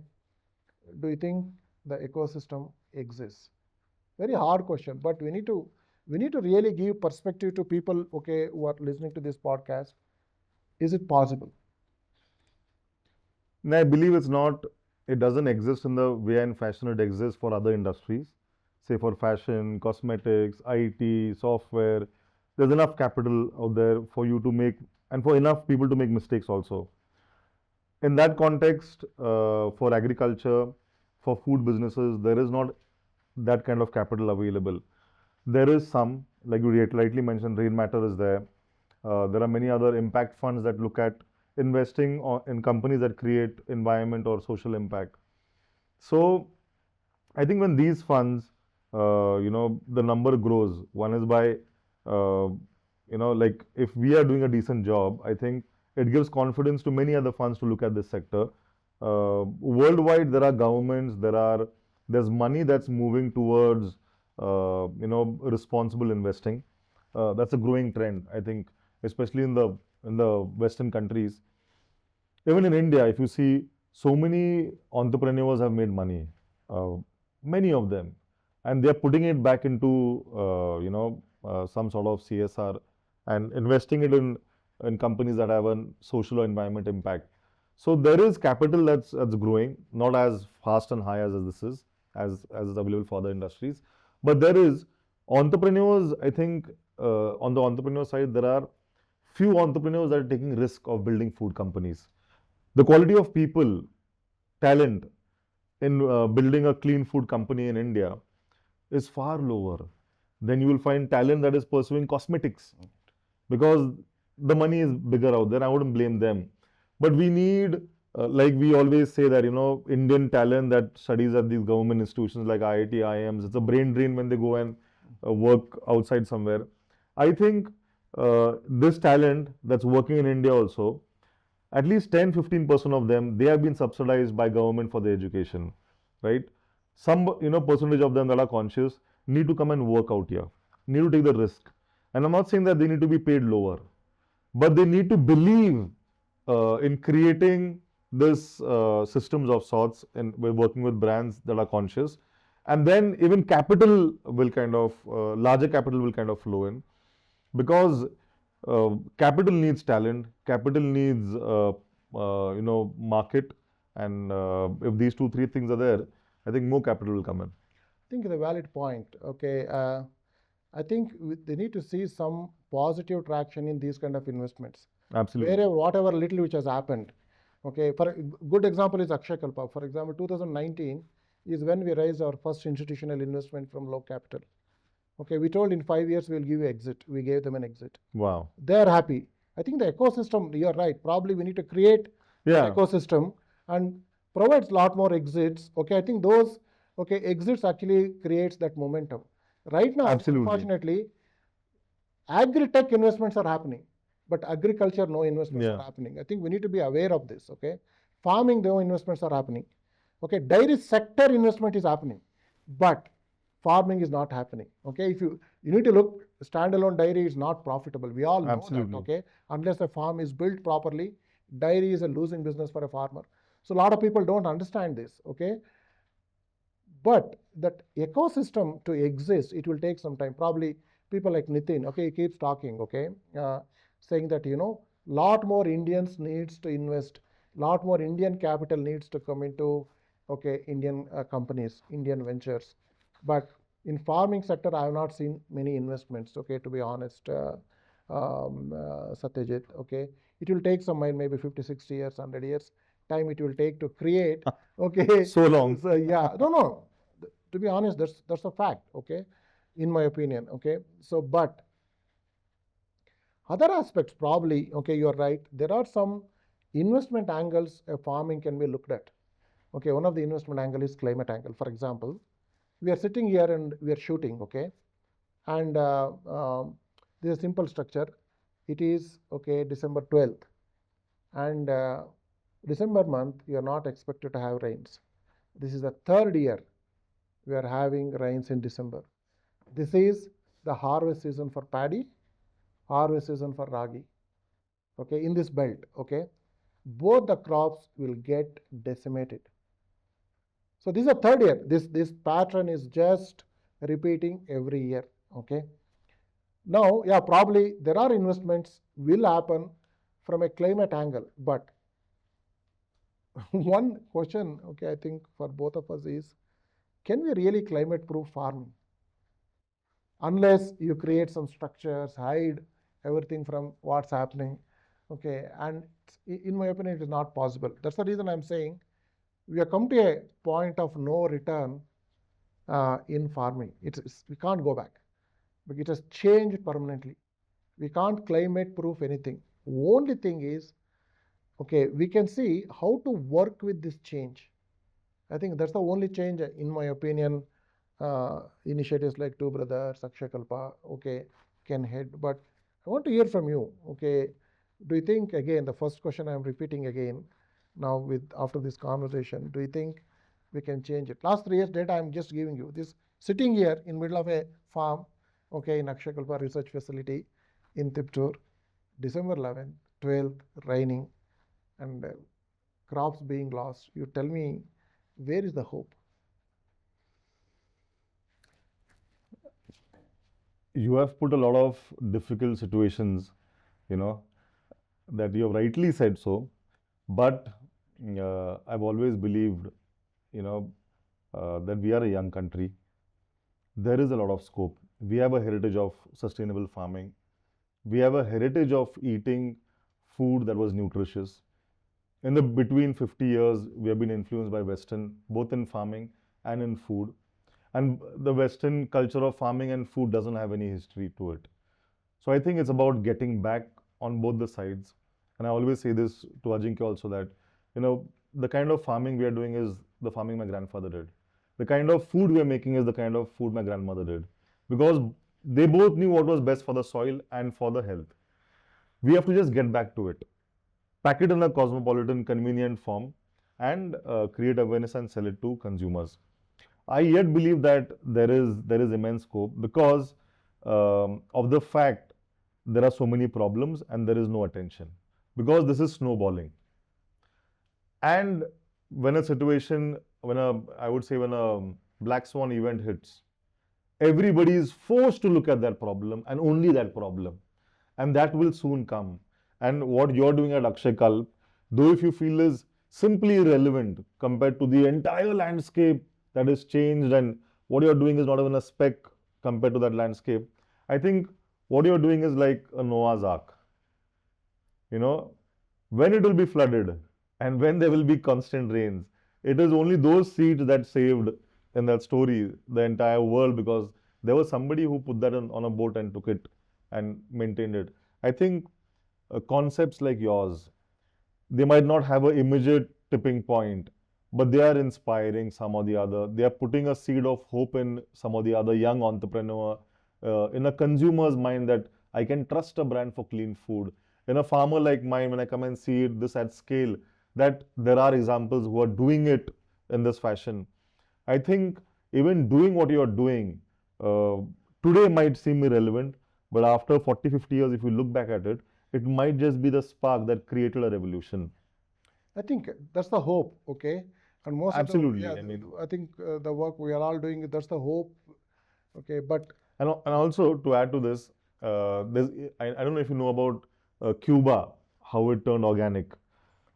do you think the ecosystem exists? Very hard question, but we need to really give perspective to people, okay, who are listening to this podcast. Is it possible? And I believe it's not, it doesn't exist in the way and fashion it exists for other industries. Say for fashion, cosmetics, IT, software, there's enough capital out there for you to make, and for enough people to make mistakes also. In that context, for agriculture, for food businesses, there is not that kind of capital available. There is some, like you rightly mentioned, Rain Matter is there. There are many other impact funds that look at investing in companies that create environment or social impact. So I think when these funds, the number grows. One is by, like if we are doing a decent job, I think it gives confidence to many other funds to look at this sector. Worldwide, there are governments, there's money that's moving towards, responsible investing. That's a growing trend, I think, especially in the Western countries. Even in India, if you see, so many entrepreneurs have made money, uh, many of them. and they're putting it back into some sort of CSR and investing it in companies that have a social or environment impact. So there is capital that's growing, not as fast and high as this is, as is available for other industries, but there is entrepreneurs. I think on the entrepreneur side, there are few entrepreneurs that are taking risk of building food companies. The quality of people, talent in building a clean food company in India is far lower than you will find talent that is pursuing cosmetics, because the money is bigger out there. I wouldn't blame them. But we need, like we always say that, Indian talent that studies at these government institutions like IIT, IIMs, it's a brain drain when they go and work outside somewhere. I think this talent that's working in India also, at least 10-15% of them, they have been subsidized by government for their education, right? Some percentage of them that are conscious need to come and work out here, need to take the risk. And I'm not saying that they need to be paid lower, but they need to believe in creating this systems of sorts, and we're working with brands that are conscious, and then even capital will kind of larger capital will kind of flow in, because capital needs talent, capital needs market, and if these two three things are there, I think more capital will come in. I think it's a valid point. Okay, I think they need to see some positive traction in these kind of investments. Absolutely. Wherever, whatever little which has happened. Okay, for a good example is Akshayakalpa. For example, 2019 is when we raised our first institutional investment from low capital. Okay, we told in 5 years we'll give you exit. We gave them an exit. Wow. They are happy. I think the ecosystem, you're right. Probably we need to create an ecosystem and provides a lot more exits. Okay, I think those exits actually creates that momentum. Right now, Absolutely. unfortunately, agri-tech investments are happening, but agriculture, no investments are happening. I think we need to be aware of this. Okay, farming, no investments are happening. Okay, dairy sector investment is happening, but farming is not happening. Okay, if you need to look, standalone dairy is not profitable. We all know that. Okay, unless a farm is built properly, dairy is a losing business for a farmer. So a lot of people don't understand this. Okay, but that ecosystem to exist, it will take some time. Probably people like Nitin, okay, he keeps talking, okay, saying that, lot more Indians needs to invest, lot more Indian capital needs to come into, okay, Indian companies, Indian ventures. But in farming sector, I have not seen many investments, okay, to be honest, Satyajit, okay. It will take some maybe 50, 60 years, 100 years time it will take to create, okay. So long. So, yeah, no. To be honest, that's a fact, okay, in my opinion, okay. So, but other aspects probably, okay, you're right. There are some investment angles farming can be looked at. Okay, one of the investment angle is climate angle. For example, we are sitting here and we are shooting, okay, and there's a simple structure. It is, okay, December 12th, and December month, you are not expected to have rains. This is the third year we are having rains in December. This is the harvest season for paddy, harvest season for ragi. Okay, in this belt, okay, both the crops will get decimated. So this is a third year. This pattern is just repeating every year. Okay. Now, yeah, probably there are investments will happen from a climate angle, but one question, okay, I think for both of us is, can we really climate-proof farming? Unless you create some structures, hide everything from what's happening, okay, and in my opinion, it is not possible. That's the reason I'm saying we have come to a point of no return in farming. We can't go back, but it has changed permanently. We can't climate-proof anything. Only thing is, okay, we can see how to work with this change. I think that's the only change, in my opinion, initiatives like Two Brothers, Akshayakalpa, okay, can head. But I want to hear from you, okay, do you think, again, the first question I'm repeating again, now after this conversation, do you think we can change it? Last 3 years data I'm just giving you. This sitting here in middle of a farm, okay, in Akshayakalpa research facility in Tiptur, December 11th, 12th, raining, and crops being lost. You tell me, where is the hope? You have put a lot of difficult situations, you know, that you have rightly said so. But I've always believed, you know, that we are a young country. There is a lot of scope. We have a heritage of sustainable farming. We have a heritage of eating food that was nutritious. In the between 50 years, we have been influenced by Western, both in farming and in food. And the Western culture of farming and food doesn't have any history to it. So I think it's about getting back on both the sides. And I always say this to Ajinkya also that, the kind of farming we are doing is the farming my grandfather did. The kind of food we are making is the kind of food my grandmother did. Because they both knew what was best for the soil and for the health. We have to just get back to it. Pack it in a cosmopolitan, convenient form and create awareness and sell it to consumers. I yet believe that there is immense scope because of the fact there are so many problems and there is no attention because this is snowballing. And when a situation, I would say when a black swan event hits, everybody is forced to look at that problem and only that problem, and that will soon come. And what you're doing at Akshayakalp, though if you feel is simply irrelevant compared to the entire landscape that is changed, and what you're doing is not even a speck compared to that landscape, I think what you're doing is like a Noah's Ark. You know, when it will be flooded and when there will be constant rains, it is only those seeds that saved in that story the entire world because there was somebody who put that on a boat and took it and maintained it. I think concepts like yours, they might not have an immediate tipping point, but they are inspiring some or the other. They are putting a seed of hope in some or the other young entrepreneur, in a consumer's mind that I can trust a brand for clean food. In a farmer like mine, when I come and see this at scale, that there are examples who are doing it in this fashion. I think even doing what you are doing uh, today might seem irrelevant, but after 40, 50 years, if you look back at it, it might just be the spark that created a revolution. I think that's the hope, okay? And most of the, yeah, Absolutely. I mean, I think the work we are all doing, that's the hope, okay? But and also to add to this, I don't know if you know about Cuba, how it turned organic.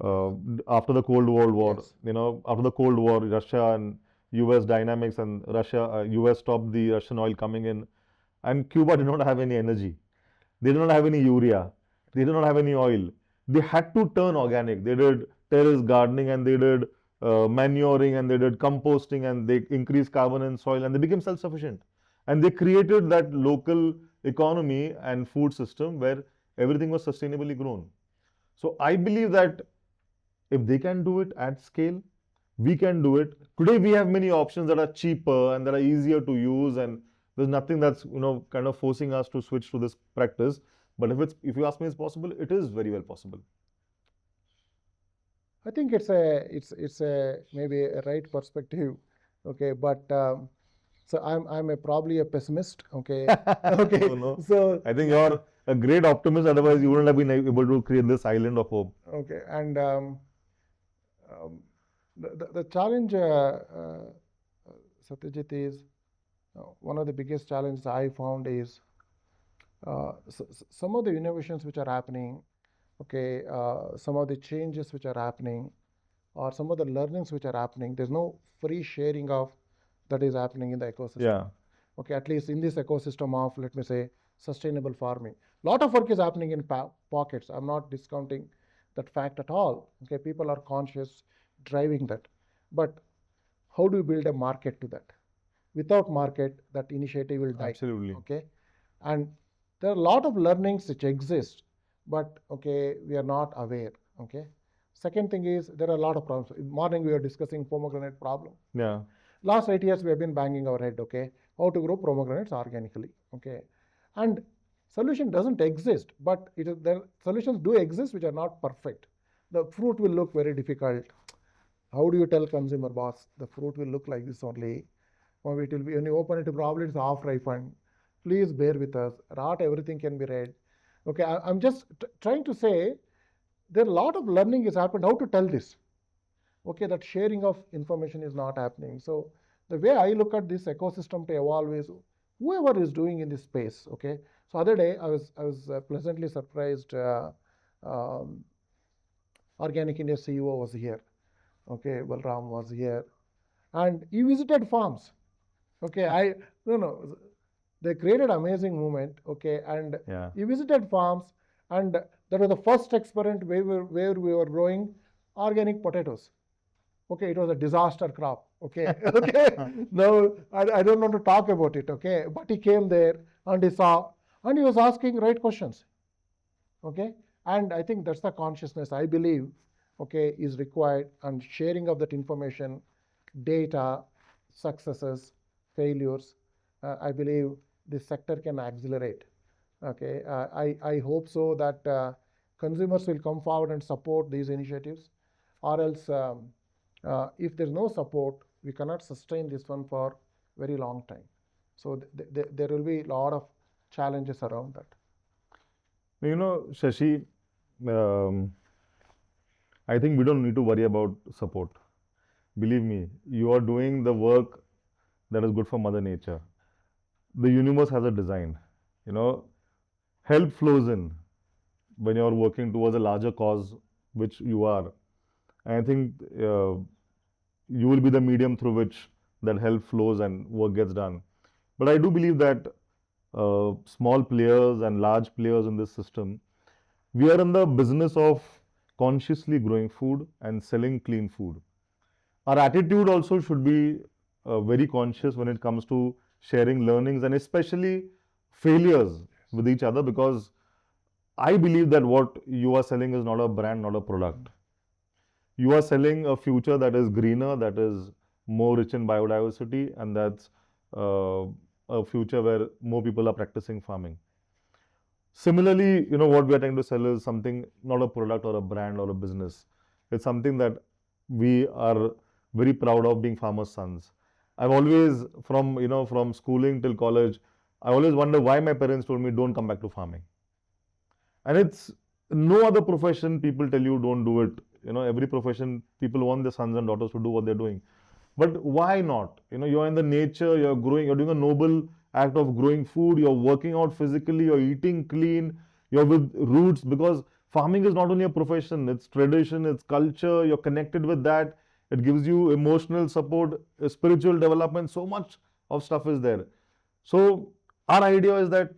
After the Cold World War, yes, after the Cold War, Russia and US dynamics and US stopped the Russian oil coming in, and Cuba did not have any energy. They did not have any urea. They did not have any oil. They had to turn organic. They did terrace gardening and they did manuring and they did composting and they increased carbon in soil and they became self-sufficient. And they created that local economy and food system where everything was sustainably grown. So I believe that if they can do it at scale, we can do it. Today we have many options that are cheaper and that are easier to use, and there's nothing that's kind of forcing us to switch to this practice. But if you ask me, it's possible. It is very well possible. I think it's a maybe a right perspective, okay? But so I'm probably a pessimist, okay? Okay, No, no. so I think you're a great optimist. Otherwise, you wouldn't have been able to create this island of hope. okay, and um, the challenge, Satyajit, is one of the biggest challenges I found is some of the innovations which are happening, okay, some of the changes which are happening, or some of the learnings which are happening, there's no free sharing of that is happening in the ecosystem. Yeah. Okay, at least in this ecosystem of, let me say, sustainable farming. Lot of work is happening in pockets. I'm not discounting that fact at all. Okay, people are conscious driving that. But how do you build a market to that? Without market, that initiative will die. Absolutely. Okay, and there are a lot of learnings which exist, but okay, we are not aware. Okay, second thing is there are a lot of problems. In morning we were discussing pomegranate problem. Yeah. Last 8 years we have been banging our head. Okay, how to grow pomegranates organically. Okay, and solution doesn't exist, but there solutions do exist which are not perfect. The fruit will look very difficult. How do you tell consumer, boss, the fruit will look like this only? Or it will be, when you open it, probably it's half ripened. Please bear with us. Not everything can be read. Okay, I'm just trying to say there are a lot of learning is happened. How to tell this? Okay, that sharing of information is not happening. So the way I look at this ecosystem to evolve is whoever is doing in this space. Okay, so other day I was pleasantly surprised. Um, Organic India CEO was here. Okay, Balram was here, and he visited farms. Okay, I no no, they created amazing movement. Okay, and Yeah. he visited farms, and that was the first experiment where we were growing organic potatoes. Okay, it was a disaster crop. Okay, okay. Now I don't want to talk about it. Okay, but he came there and he saw, and he was asking right questions. Okay, and I think that's the consciousness I believe, okay, is required, and sharing of that information, data, successes, failures. I believe this sector can accelerate. Okay, I hope so that consumers will come forward and support these initiatives, or else if there's no support, we cannot sustain this one for very long time. So there will be a lot of challenges around that. You know, Shashi, um, I think we don't need to worry about support. Believe me, you are doing the work that is good for Mother Nature. The universe has a design. You know, help flows in when you're working towards a larger cause, which you are. And I think you will be the medium through which that help flows and work gets done. But I do believe that small players and large players in this system, we are in the business of consciously growing food and selling clean food. Our attitude also should be very conscious when it comes to sharing learnings and especially failures with each other, because I believe that what you are selling is not a brand, not a product. You are selling a future that is greener, that is more rich in biodiversity, and that's uh, a future where more people are practicing farming. Similarly, you know, what we are trying to sell is something, not a product or a brand or a business. It's something that we are very proud of being farmers' sons. I've always, from schooling till college, I always wonder why my parents told me don't come back to farming. And it's no other profession people tell you don't do it. You know, every profession people want their sons and daughters to do what they're doing. But why not? You know, you're in the nature, you're growing, you're doing a noble act of growing food, you're working out physically, you're eating clean, you're with roots, because farming is not only a profession, it's tradition, it's culture, you're connected with that. It gives you emotional support, spiritual development, so much of stuff is there. So our idea is that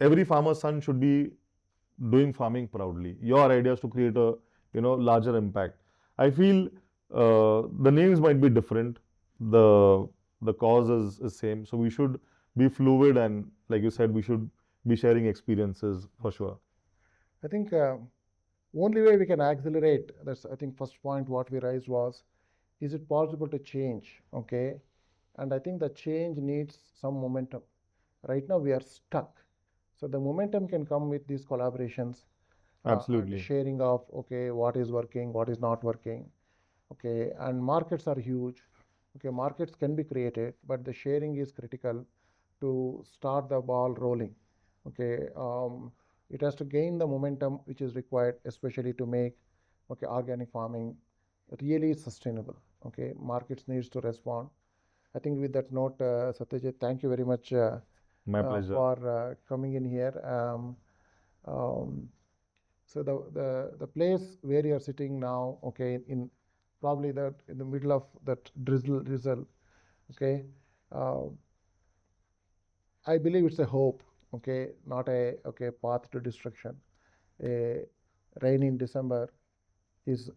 every farmer's son should be doing farming proudly. Your idea is to create a larger impact. I feel the names might be different, the cause is same. So we should be fluid, and like you said, we should be sharing experiences for sure. I think only way we can accelerate, that's I think first point what we raised was, is it possible to change? Okay, and I think the change needs some momentum. Right now we are stuck. So the momentum can come with these collaborations, and Absolutely. sharing of, okay, what is working, what is not working. Okay, and markets are huge. Okay, markets can be created, but the sharing is critical to start the ball rolling. Okay, it has to gain the momentum which is required, especially to make, okay, organic farming really sustainable. Okay, markets needs to respond. I think with that note, Satyajit, thank you very much My pleasure. for coming in here. Um, so the place where you are sitting now, okay, in probably that in the middle of that drizzle, okay, uh, I believe it's a hope, okay, not a, okay, path to destruction. A rain in December is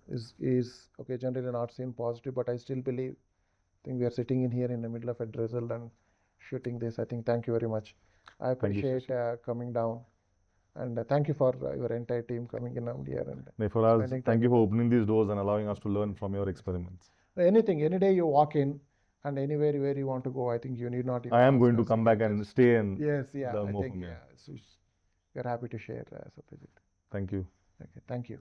okay, generally not seen positive, but I still believe. I think we are sitting in here in the middle of a drizzle and shooting this. I think thank you very much. I Thank you, appreciate Shashi. coming down, and thank you for your entire team coming in out here and Nay, for us, spending time thank you with for us. opening these doors and allowing us to learn from your experiments. Anything, any day you walk in, and anywhere where you want to go, I think you need not I even am ask going to us. You come back can and just, stay and yes, yeah, learn I more think, from you. yeah. So we're happy to share, Satyajit. Thank you. Okay, thank you.